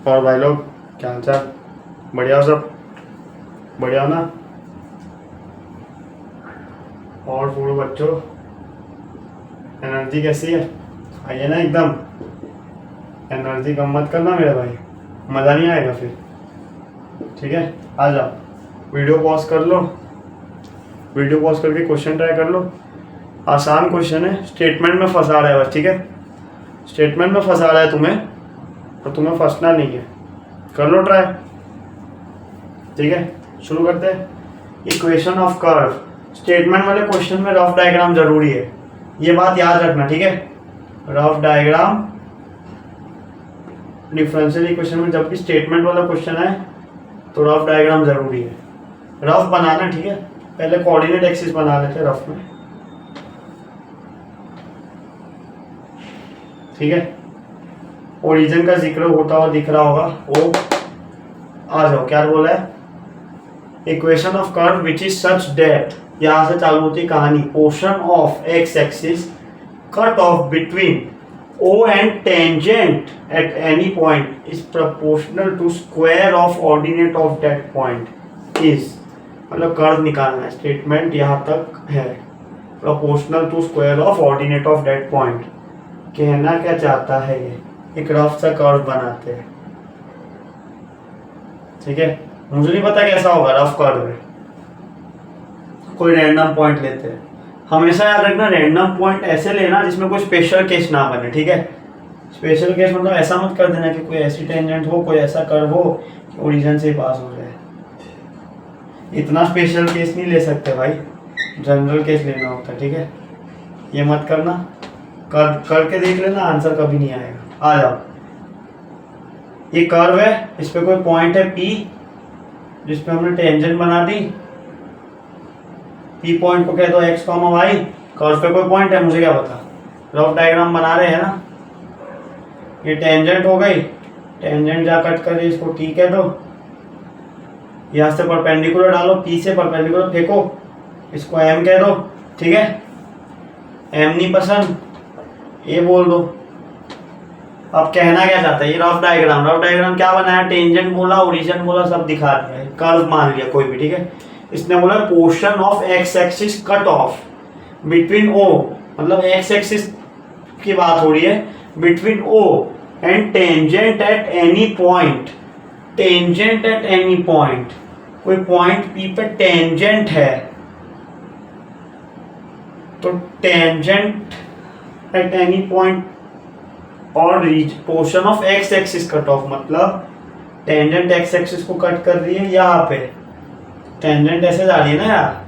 और भाई लोग, क्या हाल चाल? बढ़िया हो सब? बढ़िया हो ना? और फूड बच्चों, एनर्जी कैसी है? आइए ना एकदम। एनर्जी कम मत करना मेरे भाई, मज़ा नहीं आएगा फिर। ठीक है, आ जाओ। वीडियो पॉज कर लो, वीडियो पॉज करके क्वेश्चन ट्राई कर लो। आसान क्वेश्चन है, स्टेटमेंट में फंसा रहा है बस। ठीक है, स्टेटमेंट में फंसा रहा है तुम्हें, तो तुम्हें फंसना नहीं है। कर लो ट्राई। ठीक है, शुरू करते हैं। Equation of curve. स्टेटमेंट वाले क्वेश्चन में रफ डायग्राम जरूरी है, ये बात याद रखना। ठीक है, रफ डायग्राम डिफरेंशियल इक्वेशन में जब भी स्टेटमेंट वाला क्वेश्चन है तो रफ डायग्राम जरूरी है। रफ बनाना, ठीक है। पहले कोऑर्डिनेट एक्सिस बना लेते हैं रफ में। ठीक है, ओरिजिन का जिक्र होता हुआ दिख रहा होगा वो। आ जाओ, क्या बोला है? Equation of curve which is such that, यहां से चालू होती कहानी। Portion of x axis cut off between O and tangent at any point is proportional to square of ordinate of that point is, मतलब कर्व निकालना है। Statement यहाँ तक है, proportional to square of ordinate of that point। कहना क्या चाहता है ये? एक रफ सा कर्व बनाते हैं। ठीक है, मुझे नहीं पता कैसा होगा रफ कर्व है। कोई रैंडम पॉइंट लेते हैं। हमेशा याद रखना, रैंडम पॉइंट ऐसे लेना जिसमें कोई स्पेशल केस ना बने। ठीक है, स्पेशल केस मतलब ऐसा मत कर देना कि कोई ऐसी टेंजेंट हो, कोई ऐसा कर्व हो कि ओरिजिन से पास हो जाए। इतना स्पेशल केस नहीं ले सकते भाई, जनरल केस लेना होता है। ठीक है, ये मत करना। करके देख लेना, आंसर कभी नहीं आएगा। आ जाओ, ये कर्व है, इस पे कोई पॉइंट है P, जिसपे हमने टेंजेंट बना दी। P पॉइंट को कह दो x, y। कर्व पे कोई पॉइंट है, मुझे क्या पता। रफ डायग्राम बना रहे हैं ना। ये टेंजेंट हो गई, टेंजेंट जा कट कर इसको T कह दो। यहाँ से परपेंडिकुलर डालो, P से परपेंडिकुलर फेंको, इसको M कह दो। ठीक है, M नहीं पसंद, ये बोल दो। अब कहना क्या चाहता है ये? Rough diagram. रफ डायग्राम क्या बनाया? टेंजेंट बोला, ओरिजिन बोला, सब दिखा दिया। कर्व मान लिया कोई भी। ठीक है, इसने बोला portion of x axis cut off between O, मतलब एक्स एक्सिस की बात हो रही है, between O and tangent at any point. Tangent at any point, कोई पॉइंट P पे टेंजेंट है, तो टेंजेंट एट एनी पॉइंट और portion of x axis cut of, मतलब टेंजेंट एक्स एक्सिस को कट कर रही है। यहाँ पे टेंजेंट ऐसे जा रही है ना यार,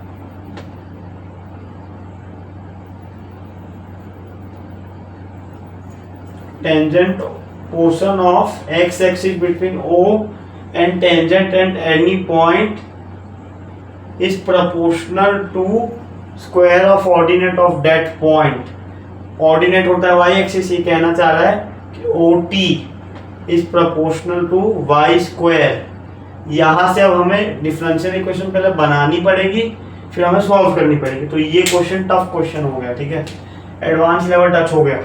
tangent portion of x axis between O and tangent at any point is proportional to square of ordinate of that point. Ordinate होता है y एक्सिस, ये कहना चाह रहा है कि OT is proportional to y square. यहाँ से अब हमें डिफरेंशियल इक्वेशन पहले बनानी पड़ेगी, फिर हमें सॉल्व करनी पड़ेगी। तो ये क्वेश्चन टफ क्वेश्चन हो गया। ठीक है, एडवांस लेवल टच हो गया।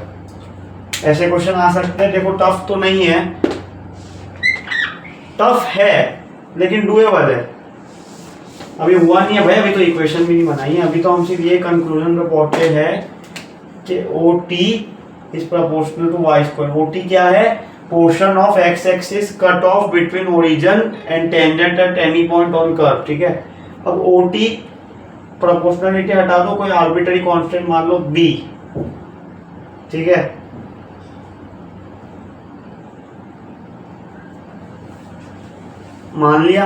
ऐसे क्वेश्चन आ सकते हैं। देखो, टफ तो नहीं है, टफ है लेकिन डूएबल है। अभी हुआ नहीं है भाई, अभी तो इक्वेशन भी नहीं बनाई है। अभी तो हम सिर्फ ये कंक्लूजन पे पहुंचे हैं कि OT is proportional to y square. OT क्या है? Portion of x axis cut off between origin and tangent at any point on curve. ठीक है, अब OT प्रोपोर्शनलिटी हटा दो, कोई आर्बिट्ररी कांस्टेंट मान लो B। ठीक है, मान लिया।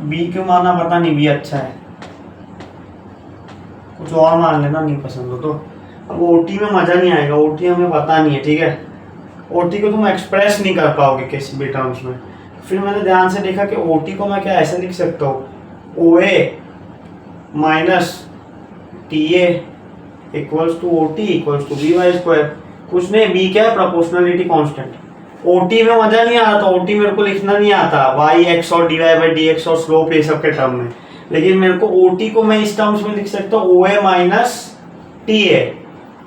B क्यों माना पता नहीं, B अच्छा है, कुछ और मान लेना नहीं पसंद हो तो। अब OT में मजा नहीं आएगा, OT हमें पता नहीं है। ठीक है, OT को तुम एक्सप्रेस नहीं कर पाओगे किसी भी टर्म्स में। फिर मैंने ध्यान से देखा कि OT को मैं क्या ऐसे लिख सकता हूँ, OA minus TA equals to OT equals to BY square. कुछ नहीं, B क्या है? Proportionality constant. OT में मजा नहीं आता, OT मेरे को लिखना नहीं आता, yx और dy/dx और स्लोप ये सब के टर्म में। लेकिन मेरे को OT को मैं इस टर्म्स में लिख सकता हूँ, OA माइनस TA,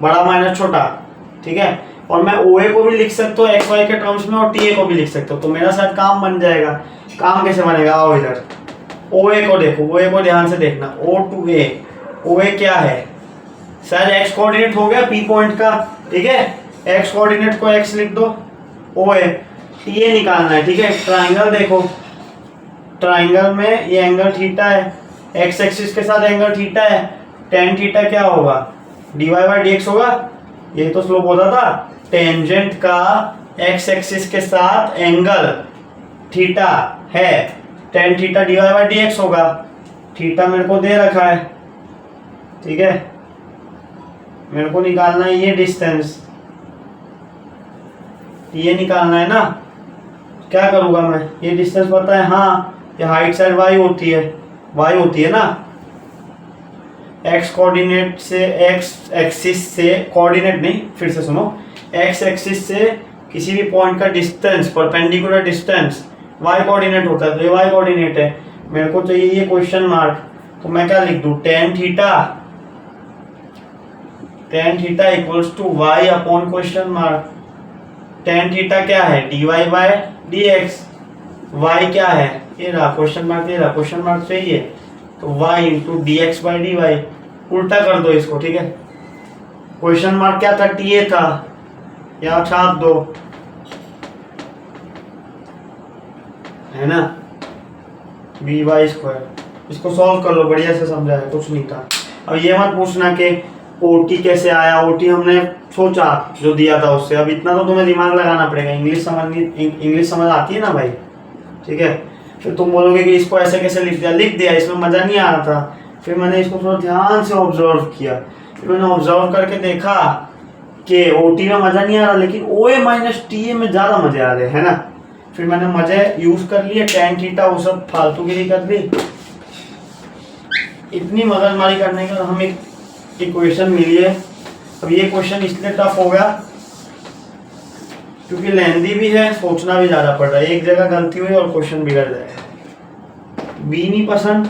बड़ा माइनस छोटा। ठीक है, और मैं OA को भी लिख सकता हूँ एक्स वाई के टर्म्स में और TA को भी लिख सकता हूँ, तो मेरा शायद काम बन जाएगा। काम कैसे बनेगा, आओ इधर OA को देखो, OA को ध्यान से देखना, O to A। OA क्या है, शायद एक्स कोऑर्डिनेट हो गया P पॉइंट का, ठीक है, एक्स कोऑर्डिनेट को x लिख दो, OA। TA निकालना है, ठीक है। ट्राइंगल देखो, ट्राइंगल में ये एंगल थीटा है, एक्स एक्सिस के साथ एंगल थीटा है, टेन थीटा क्या होगा, dy/dx होगा। ये तो स्लोप होता था, टेंजेंट का एक्स एक्सिस के साथ एंगल थीटा है, टेन थीटा dy/dx होगा। थीटा मेरे को दे रखा है, ठीक है, मेरे को निकालना है ये डिस्टेंस, ये निकालना है ना। क्या करूंगा मैं, ये डिस्टेंस पता है, हाँ ये हाइट साइड y होती है, y होती है ना। x कोऑर्डिनेट से, x एक्सिस से, कोऑर्डिनेट नहीं, फिर से सुनो, x एक्सिस से किसी भी पॉइंट का distance, perpendicular distance y coordinate होता है, तो ये y कोऑर्डिनेट है। मेरे को चाहिए ये क्वेश्चन मार्क, तो मैं क्या लिख दूं, tan theta equals to y upon question mark. Tan theta क्या है, dy/dx, y क्या है, ये रहा क्वेश्चन मार्क, ये रहा क्वेश्चन मार्क चाहिए, तो y इंटू dx/dy। उल्टा कर दो इसको, ठीक है। क्वेश्चन मार्क क्या था, TA था, यहाँ छाप दो, है ना, by²। इसको सॉल्व कर लो, बढ़िया से समझा है, कुछ नहीं था। अब ये मत पूछना कि OT कैसे आया, OT हमने सोचा जो दिया था उससे। अब इतना तो तुम्हें दिमाग लगाना पड़ेगा, इंग्लिश समझ आती है ना भाई, ठीक है। फिर तुम बोलोगे कि इसको ऐसे कैसे लिख दिया, इसमें मज़ा नहीं आ रहा था। फिर मैंने इसको थोड़ा ध्यान से ऑब्जर्व किया, फिर मैंने ऑब्जर्व करके देखा कि OT में मज़ा नहीं आ रहा, लेकिन OA-TA में ज़्यादा मज़े आ रहे हैं ना। फिर मैंने मज़े यूज़ कर लिए, टेन थीटा वो सब फालतूगिरी कर ली। इतनी मगजमारी करने का हम एक इक्वेशन मिली है। अब ये क्वेश्चन इसलिए टफ हो गया क्योंकि लेंदी भी है, सोचना भी ज़्यादा पड़ रहा है। एक जगह गलती हुई और क्वेश्चन बिगड़ जाएगा। बी नहीं पसंद,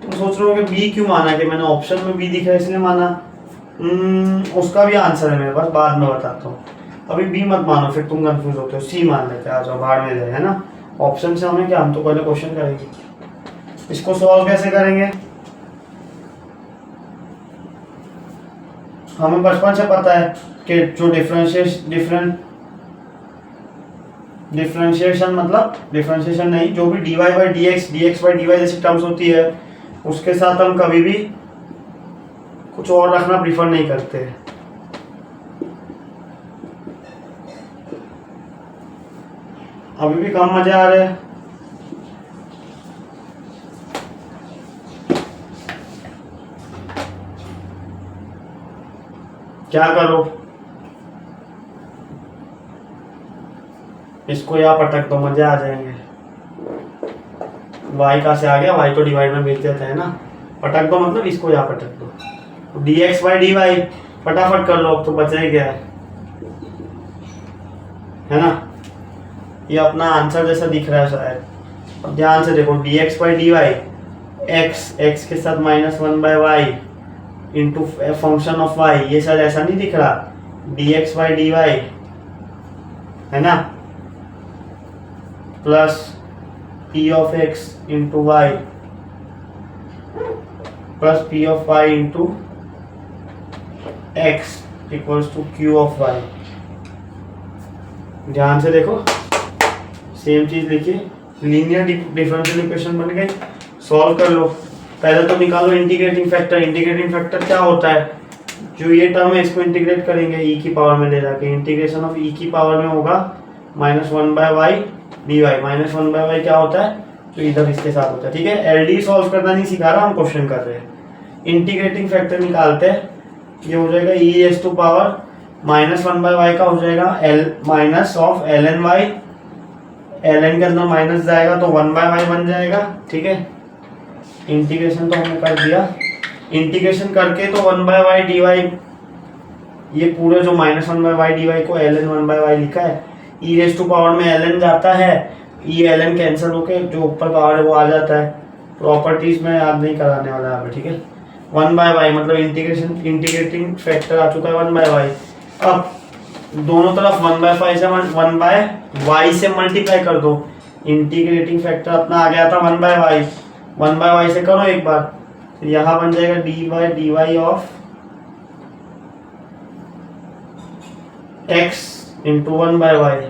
तुम सोच रहे हो कि बी क्यों माना, कि मैंने ऑप्शन में बी दिखा इसलिए माना। उसका भी आंसर है मेरे पास, बाद में बताता हूँ। अभी बी मत मानो, फिर तुम कंफ्यूज होते हो। सी मान लेते हैं, आ जाओ, बाहर में जाए, है ना। ऑप्शन से हमें क्या, हम तो पहले क्वेश्चन करेंगे। इसको सॉल्व कैसे करेंगे, हमें बचपन से पता है कि जो डिफरेंशिएशन नहीं, जो भी dy/dx, dx/dy जैसी टर्म्स होती है, उसके साथ हम कभी भी कुछ और रखना प्रीफर नहीं करते। अभी भी कम मजे आ रहे हैं। क्या करो, इसको यहाँ पटक दो, मजे आ जाएंगे। y कहाँ से आ गया, y तो डिवाइड में भेज देते हैं ना। पटक दो मतलब इसको यहाँ पटक दो, dx/dy फटाफट कर लो, अब तो बचा ही गया है ना। ये अपना आंसर जैसा दिख रहा है शायद। अब ध्यान से देखो, dx/dy x के साथ -1/y into function of y, ये शायद ऐसा नहीं दिख रहा, dx/dy है ना, plus p of x into y plus p of y into x equals to q of y। ध्यान से देखो, सेम चीज लिखिए, लीनियर डिफरेंशियल इक्वेशन बन गई। सॉल्व कर लो। पहले तो निकालो इंटीग्रेटिंग फैक्टर। इंटीग्रेटिंग फैक्टर क्या होता है, जो ये टर्म है इसको इंटीग्रेट करेंगे e की पावर में ले जाके। इंटीग्रेशन ऑफ e की पावर में होगा -1/y dy। -1/y क्या होता है, तो इधर इसके साथ होता है, ठीक है। एलडी सॉल्व करना नहीं सिखा रहा, हम क्वेश्चन कर रहे हैं। इंटीग्रेटिंग फैक्टर निकालते हैं, ये हो जाएगा e⁻⁻, -1/y का हो जाएगा l minus of ln y, ln के अंदर माइनस जाएगा तो 1/y बन जाएगा, ठीक है। इंटीग्रेशन तो हमने कर दिया, इंटीग्रेशन करके तो 1/y dy, ये पूरे जो -1/y dy को ln 1/y लिखा है, e⁻ में ln जाता है, ये ln कैंसिल होके जो ऊपर पावर है वो आ जाता है। प्रॉपर्टीज में याद नहीं कराने वाला है, ठीक है। 1/y मतलब इंटीग्रेटिंग फैक्टर आ चुका है 1/y। अब दोनों तरफ 1/5 से 1/y से मल्टीप्लाई कर दो। इंटीग्रेटिंग फैक्टर अपना आ गया था 1/y, 1/y से करो एक बार, तो यहाँ बन जाएगा dy of x into 1/y।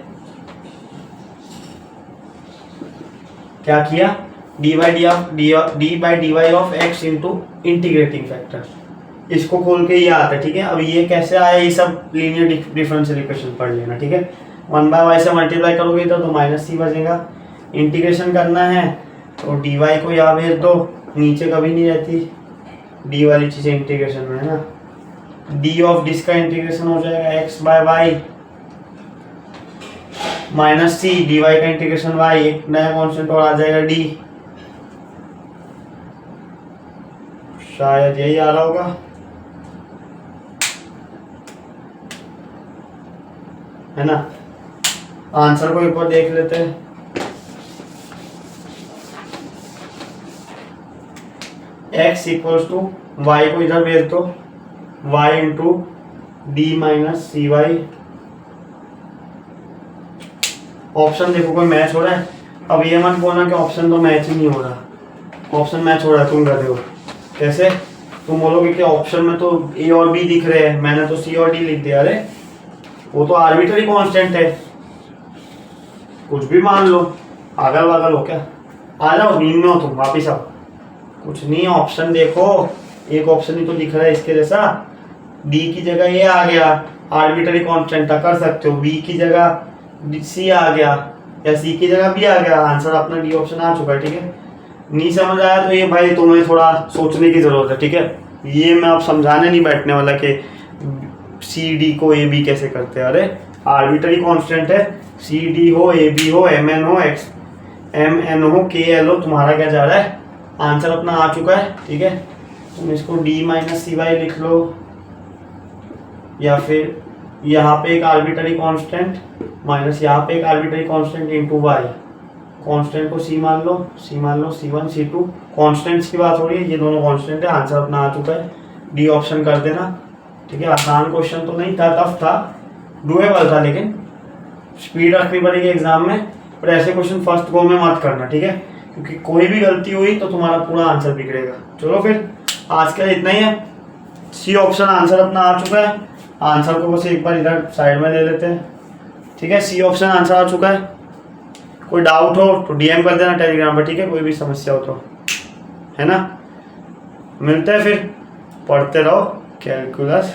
क्या किया? dy of x into integrating factor. इसको खोल के ये आता है, ठीक है। अब ये कैसे आया, ये सब लीनियर डिफरेंशियल इक्वेशन पढ़ लेना, ठीक है। 1/y से मल्टीप्लाई करोगे इधर तो -c बचेगा। इंटीग्रेशन करना है तो dy को यहाँ भेज दो, नीचे कभी नहीं रहती d वाली चीज़ें इंटीग्रेशन में, है ना। d ऑफ डिस का इंटीग्रेशन हो जाएगा x/y -c, dy का इंटीग्रेशन y, एक नया कॉन्स्टेंट और आ जाएगा d। शायद यही आ रहा होगा, है ना। आंसर को एक बार देख लेते हैं। x इक्वल्स टू वाई को इधर भेज दो, y इंटू डी माइनस सी वाई। ऑप्शन देखो कोई मैच हो रहा है? अब ये मत बोलना कि ऑप्शन तो मैच ही नहीं हो रहा। ऑप्शन मैच हो रहा है, तुम कर रहे हो। कैसे? तुम बोलोगे कि ऑप्शन में तो ए और बी दिख रहे हैं, मैंने तो सी और डी लिख दिया। अरे वो तो आर्बिट्ररी कांस्टेंट है, कुछ भी मान लो। पागल वागल हो क्या? आ जाओ, नींद में हो तुम, वापिस आओ। कुछ नहीं, ऑप्शन देखो, एक ऑप्शन ही तो दिख रहा है इसके जैसा। डी की जगह ये आ गया, आर्बिट्ररी कांस्टेंट था, कर सकते हो। बी की जगह सी आ गया, या सी की जगह बी आ गया। आंसर अपना डी ऑप्शन आ चुका है, ठीक है। नहीं समझ आया तो ये भाई तुम्हें थोड़ा सोचने की जरूरत है, ठीक है। ये मैं अब समझाने नहीं बैठने वाला कि सी डी को ए बी कैसे करते हैं। अरे आर्बिट्ररी कांस्टेंट है, सी डी हो, ए बी हो, एम एन हो, एक्स एम एन हो, के एल हो, तुम्हारा क्या जा रहा है? आंसर अपना आ चुका है, ठीक है। तुम इसको डी माइनस सी वाई लिख लो, या फिर यहाँ पे एक आर्बिट्ररी कांस्टेंट माइनस यहाँ पे एक arbitrary constant into y. Constant को सी मान लो, C1 C2 कांस्टेंट्स की बात हो रही है, ये दोनों कांस्टेंट है। आंसर अपना आ चुका है, डी ऑप्शन कर देना, ठीक है। आसान क्वेश्चन तो नहीं था, टफ था, डूएबल था, लेकिन स्पीड रखनी पड़ेगी एग्जाम में। पर ऐसे क्वेश्चन फर्स्ट गो में मत करना, ठीक है, क्योंकि कोई भी गलती हुई तो तुम्हारा पूरा आंसर बिगड़ेगा। चलो फिर आज के लिए इतना ही है। सी ऑप्शन आंसर अपना आ चुका है। आंसर को बस एक बार इधर साइड में ले लेते हैं, ठीक है। सी ऑप्शन आंसर आ चुका है। कोई डाउट हो तो डीएम कर देना टेलीग्राम पर, ठीक है। कोई भी समस्या हो तो, है ना। मिलते हैं फिर, पढ़ते रहो कैलकुलस।